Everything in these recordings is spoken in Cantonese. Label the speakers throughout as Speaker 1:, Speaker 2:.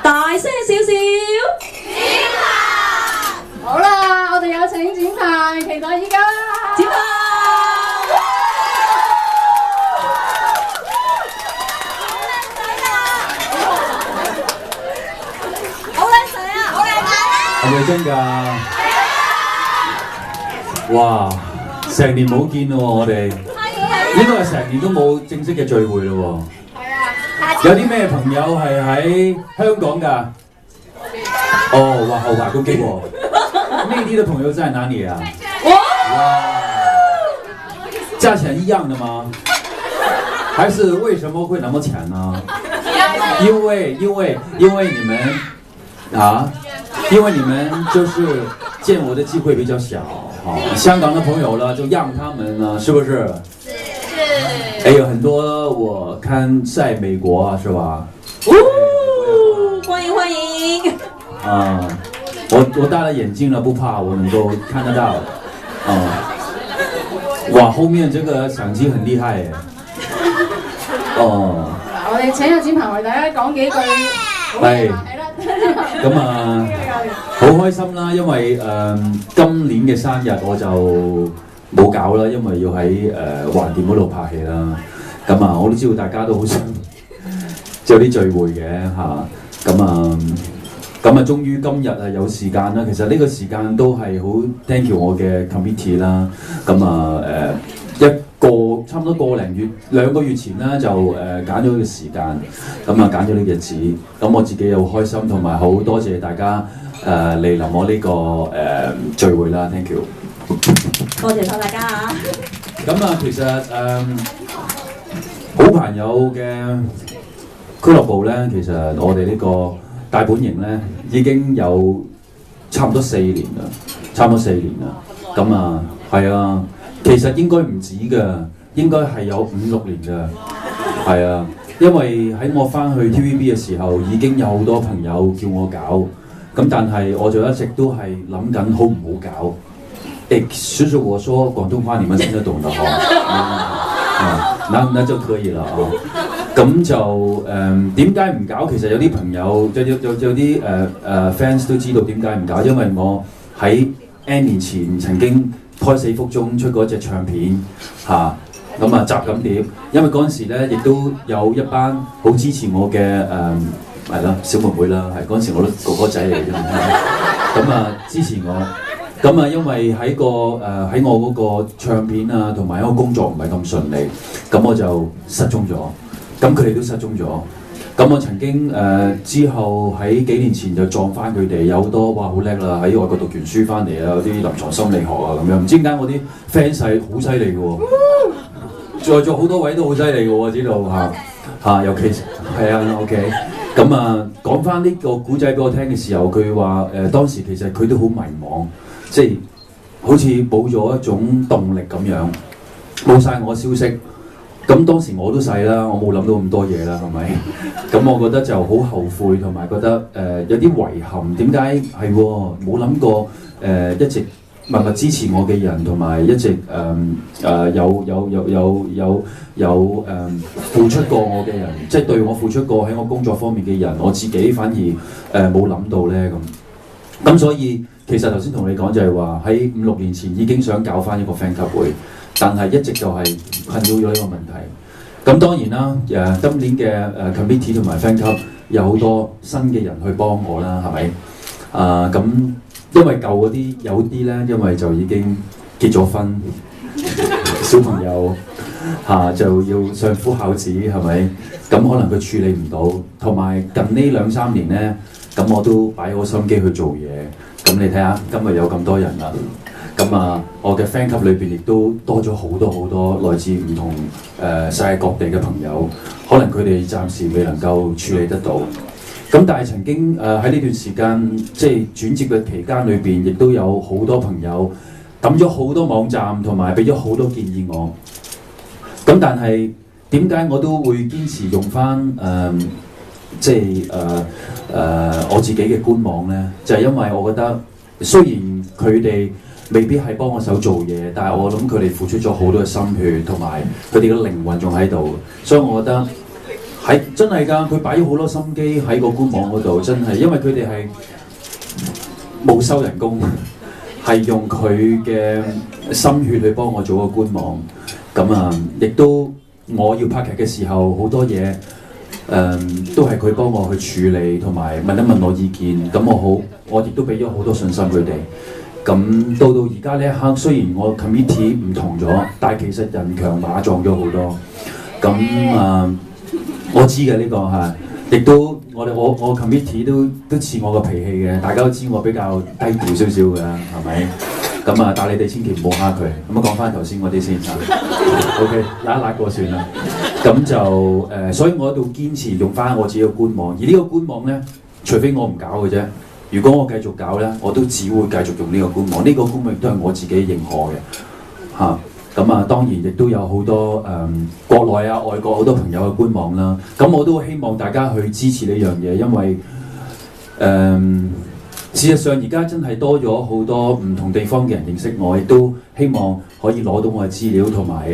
Speaker 1: 大聲少少。
Speaker 2: 好啦，我哋有請展鵬，期待依家啦。
Speaker 1: 展鵬，好靚仔啊！好靚仔啊！
Speaker 3: 係咪真㗎？哇！成年冇見咯喎，我哋應該係成年都冇正式嘅聚會咯喎。
Speaker 2: 係啊，
Speaker 3: 有啲咩朋友係喺香港㗎？哦，哇，後排攻擊喎！內地的朋友在哪裡啊？哇！價錢一樣的嗎？還是為什麼會那麼慘呢？因為你們啊，因為你們就是見我的機會比較小，香港的朋友呢就讓他們呢，是不是？是。還有很多我看在美國啊，是吧？
Speaker 1: 歡迎歡迎。
Speaker 3: 啊，我戴了眼鏡了，不怕，我能夠看得到。哇，後面這個相機很厲害耶。哦。
Speaker 2: 嗱，我哋請阿展鵬為大家講幾句。
Speaker 3: 係。
Speaker 2: 係啦。
Speaker 3: 咁啊，好開心啦，因為今年嘅生日我就冇搞啦，因為要喺橫店嗰度拍戲啦。咁啊，我都知道大家都好想有啲聚會嘅嚇。咁啊，終於今日係有時間啦。其實呢個時間都係好 thank you 我嘅 committee 啦。咁啊差唔多個零月2個月前啦，就揀咗個時間，咁啊揀咗呢個日子。咁我自己又開心，同埋好多謝大家嚟臨我呢個聚會啦 ，thank you。
Speaker 1: 多謝晒大家啊！
Speaker 3: 咁啊，其實好朋友嘅俱樂部咧，其實我哋呢個大本營咧已經有差唔多4年啦，咁啊係啊，其實應該唔止㗎，應該係有5、6年㗎，係啊，因為喺我翻去 TVB 嘅時候已經有好多朋友叫我搞，咁但係我就一直都係諗緊好唔好搞。其實我說廣東話你們聽得懂的那就可以啦啊。咁就點解唔搞？其實有啲朋友有啲fans 都知道點解唔搞，因為我喺 N 年前曾經胎死腹中出過一隻唱片嚇，咁啊集錦碟，因為嗰陣時咧亦都有一班好支持我嘅係啦小妹妹啦，係嗰陣時我都哥哥仔嚟嘅啫，咁啊支持我。咁啊，因為喺我嗰個唱片啊，同埋一個工作唔係咁順利，咁我就失蹤咗。咁佢哋都失蹤咗。咁我曾經之後喺幾年前就撞翻佢哋，有好多哇好叻啦，喺外國讀完書翻嚟啊，有啲臨床心理學啊咁樣。唔知點解我啲 fans 係好犀利嘅喎，在座好多位都好犀利嘅喎，知道嚇，尤其係啊 OK。咁啊，講翻呢個古仔俾我聽嘅時候，佢話當時其實佢都好迷茫。即係好似冇咗一種動力咁樣，冇晒我消息。咁當時我都細啦，我冇諗到咁多嘢啦，係咪？咁我覺得就好後悔，同埋覺得有啲遺憾。點解係冇諗過一直默默支持我嘅人，同埋一直有付出過我嘅人，即係對我付出過喺我工作方面嘅人，我自己反而冇諗到咧咁。咁所以其實頭先同你講就係話喺5、6年前已經想搞翻一個 fan club 會，但係一直就係困擾咗呢個問題。咁當然啦，今年嘅committee 同埋 fan club 有好多新嘅人去幫我啦，係咪？咁因為舊嗰啲有啲咧，因為就已經結咗婚，小朋友就要相夫孝子，係咪？咁可能佢處理唔到，同埋近呢2、3年咧。咁我都擺好心機去做嘢，咁你睇下今日有咁多人啦，咁啊我嘅 fan club 裏邊亦都多咗好多來自唔同世界各地嘅朋友，可能佢哋暫時未能夠處理得到，咁但係曾經喺呢段時間即係轉接嘅期間裏邊，亦都有好多朋友抌咗好多網站，同埋俾咗好多建議我，咁但係點解我都會堅持用翻即係我自己嘅官網咧，就係因為我覺得雖然佢哋未必係幫我手做嘢，但係我諗佢哋付出咗好多嘅心血，同埋佢哋嘅靈魂仲喺度，所以我覺得係真係㗎，佢擺咗好多心機喺個官網嗰度，真係，因為佢哋係冇收人工，係用佢嘅心血去幫我做個官網。咁啊，亦都我要拍劇嘅時候，好多嘢都係佢幫我去處理，同埋問一問我意見。咁我亦都俾咗好多信心佢哋。咁到而家呢一刻，雖然我 committee 唔同咗，但係其實人強馬壯咗好多。咁我知嘅呢個係，亦都我 committee 都似我個脾氣嘅，大家都知我比較低調少少嘅，係咪？咁啊，但係你哋千祈唔好蝦佢。咁啊，講翻頭先嗰啲先，OK， 揦一揦過算啦。咁就所以我喺度堅持用翻我自己嘅官網，而呢個官網咧，除非我唔搞嘅啫。如果我繼續搞咧，我都只會繼續用呢個官網。呢個官網亦都係我自己認可嘅嚇。咁啊，當然亦都有好多國內啊、外國好多朋友嘅官網啦。咁我都希望大家去支持呢樣嘢，因為事實上而家真係多咗好多唔同地方嘅人認識我，亦都希望可以攞到我嘅資料，同埋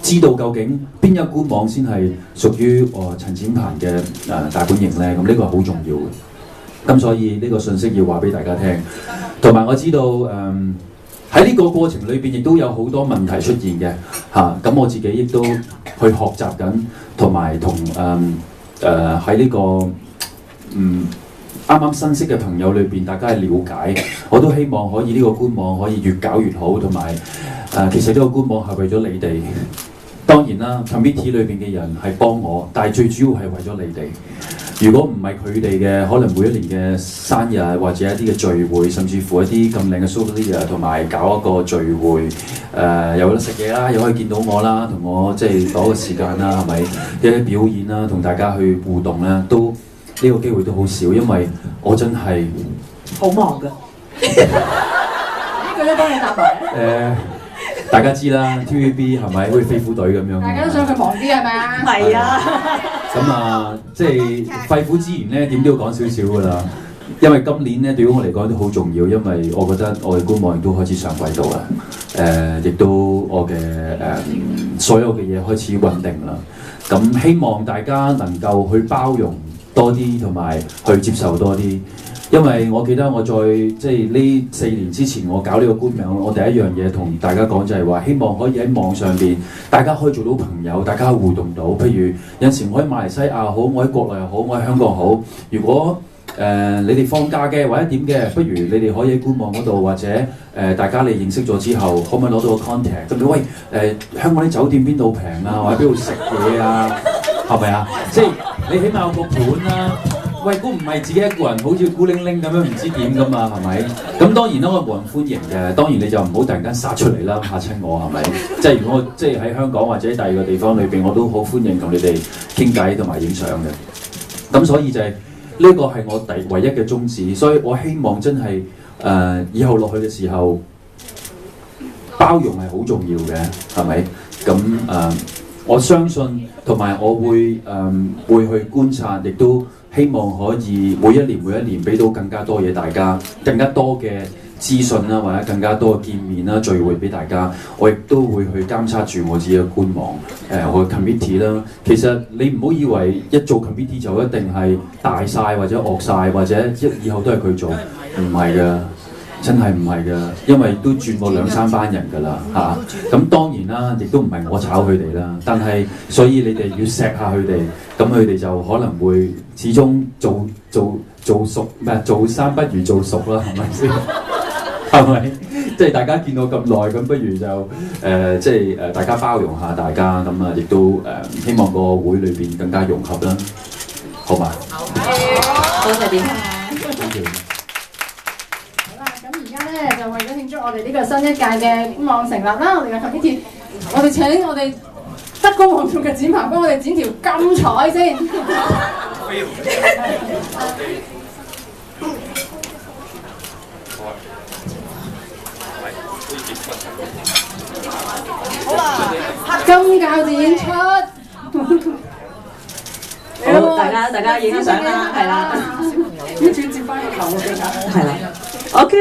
Speaker 3: 知道究竟邊一官網先係屬於陳展鵬嘅大本營咧。咁呢個係好重要嘅。咁所以呢個信息要話俾大家聽，同埋我知道喺呢個過程裏邊亦都有好多問題出現嘅嚇。咁我自己亦都去學習緊，同埋同喺呢個啱啱新識嘅朋友裏邊，大家係了解。我都希望可以呢個官網可以越搞越好，同埋其實呢個官網係為咗你哋。當然啦 ，committee 裏邊嘅人係幫我，但係最主要係為咗你哋。如果唔係佢哋嘅，可能每一年嘅生日或者一啲嘅聚會，甚至乎一啲咁靚嘅 souvenir，同埋搞一個聚會，又有得食嘢啦，又可以見到我啦，同我即係攞個時間啦，係咪？一啲表演啦，同大家去互動啦，都呢個機會都好少，因為我真係
Speaker 1: 好忙㗎。呢句都幫你答埋。
Speaker 3: 大家知啦 ，TVB 係咪好似飛虎隊咁樣？
Speaker 2: 大家都想佢忙啲係咪啊？
Speaker 1: 係啊。
Speaker 3: 咁啊，即係肺腑之言咧，點都要講少少㗎啦。因為今年咧對於我嚟講都好重要，因為我覺得我嘅官網亦都開始上軌道啦。亦都我嘅所有嘅嘢開始穩定啦。咁希望大家能夠去包容多啲，同埋去接受多啲。因為我記得我在即係呢4年之前，我搞呢個官網，我第一樣嘢同大家講就係話，希望可以喺網上邊，大家可以做到朋友，大家互動到。譬如有陣時我喺馬來西亞好，我喺國內又好，我喺香港好。如果你哋放假嘅或者點嘅，不如你哋可以喺官網嗰度，或者大家你認識咗之後，可唔可以攞到個 contact？咁你喂香港啲酒店邊度平啊，或者邊度食嘢啊，係咪啊？即係你起碼有個盤啦。喂，估唔係自己一個人，好似孤零零咁樣唔知點噶嘛，係咪？咁當然啦，我冇人歡迎嘅。當然你就唔好突然間殺出嚟啦，嚇親我係咪？即係如果我即係喺香港或者第二個地方裏邊，我都好歡迎同你哋傾偈同埋影相嘅。咁所以就係呢個係我唯一嘅宗旨。所以我希望真係以後落去嘅時候，包容係好重要嘅，係咪？咁我相信同埋我會去觀察，亦都希望可以每一年俾到更加多嘢大家，更加多嘅資訊啦，或者更加多嘅見面啦、聚會俾大家。我亦都會去監察住我自己嘅官網，我嘅 committee 啦。其實你唔好以為一做 committee 就一定係大晒或者惡晒，或者以後都係佢做，唔係㗎。真係唔係㗎，因為都轉過2-3班人㗎啦嚇。咁當然啦，亦都唔係我炒佢哋啦。但係所以你哋要錫下佢哋，咁佢哋就可能會始終做熟咩？做生不如做熟啦，係咪先？係咪？即係大家見到咁耐，咁不如就即係大家包容下大家，咁啊亦都希望個會裏邊更加融合啦，好嘛？
Speaker 1: 多謝點。
Speaker 2: 就為咗慶祝我哋呢個新一屆嘅官網成立啦，我哋嘅 committee， 我哋請我哋德高望重嘅展鵬幫我哋剪條金彩先。好啦，金鉸剪出。
Speaker 1: 好，大家影張相啦，係啦。
Speaker 2: 跟住接翻個頭嘅大家。
Speaker 1: 係啦。OK。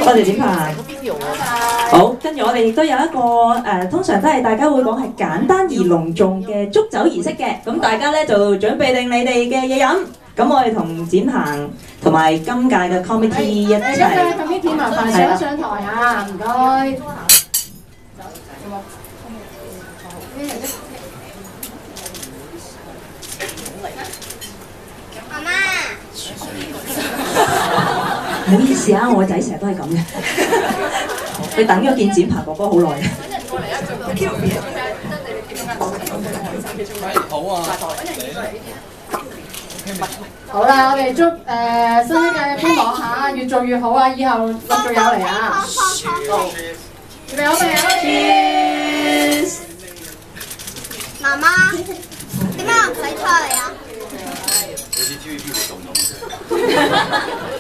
Speaker 1: 多謝展鵬。好，跟住我哋亦都有一個通常都係大家會講係簡單而隆重嘅祝酒儀式嘅，咁大家咧就準備定你哋嘅嘢飲。咁我哋同展鵬同埋今屆嘅 committee 一齊。
Speaker 2: 今屆 committee 麻煩上台啊，唔該。
Speaker 4: 媽媽，
Speaker 1: 唔好意思啊，我個仔成日都係咁嘅，佢等咗見展鵬哥哥好耐。
Speaker 2: 好啦，我哋祝新一屆嘅官網嚇越做越好啊！以後陸續有嚟啊！預備好未啊 ？Cheers！
Speaker 4: 媽媽，點解我唔使出嚟啊？
Speaker 3: 好似 TVB 活動咁。